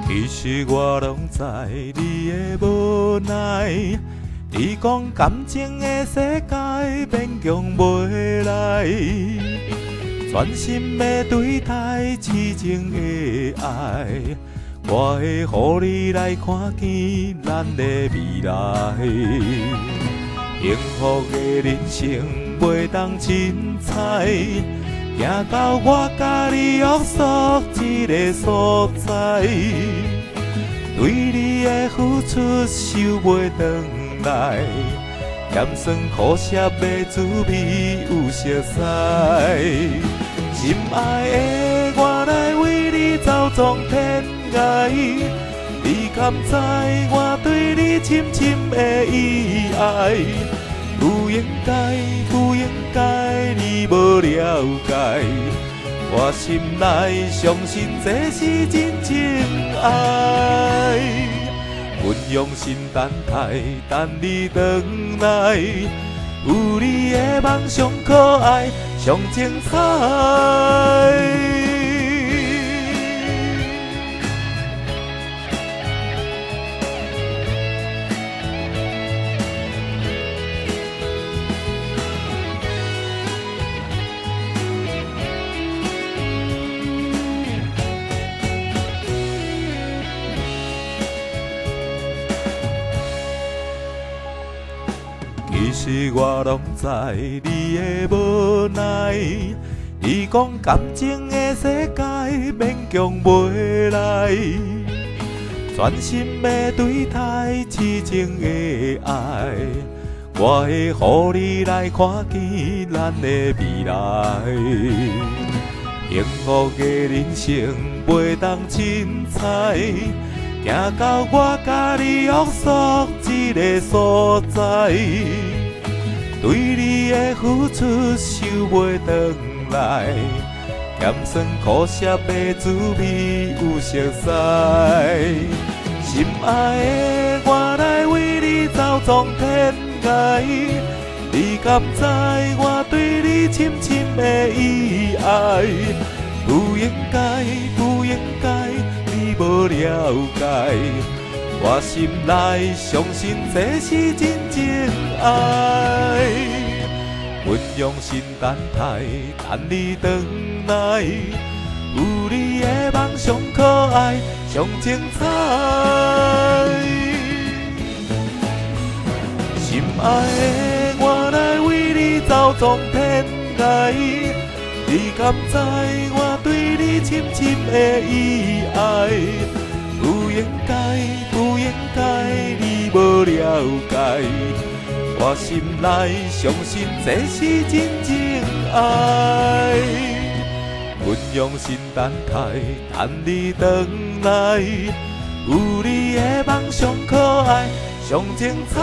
其实我拢知你的无奈，你讲感情的世界勉强袂来，全心的对待痴情的爱，我会予你来看见咱的未来。幸福的人生袂当凊彩，行到我甲你约束一个所在，对你的付出收袂回来，咸酸苦涩的滋味有熟悉。心爱的我来为你走纵天涯，你敢知我对你深深的意爱？不应该，不应该，你无了解，我心内相信这是真情爱。阮用心等待，等你回来，有你的梦上可爱，上精彩。其实我拢知你的无奈，你讲感情的世界勉强袂来，全心的对待痴情的爱，我会予你来看见咱的未来。幸福的人生袂当凊彩，行到我甲你约束一个所在，对你的付出收袂回来，咸酸苦涩的滋味有熟悉。心爱的我来为你走纵天涯，你敢知我对你深深的意爱？不应该，不应该，你无了解，我心内相信这是真情爱。阮用心等待，等你回来，有你的梦上可爱，上精彩。心爱的我来为你走纵天涯，你敢知我对你深深的意爱？不应该，不应该，你无了解，我心内相信这是真情爱。阮用心等待，等你回来，有你的梦上可爱，上精彩。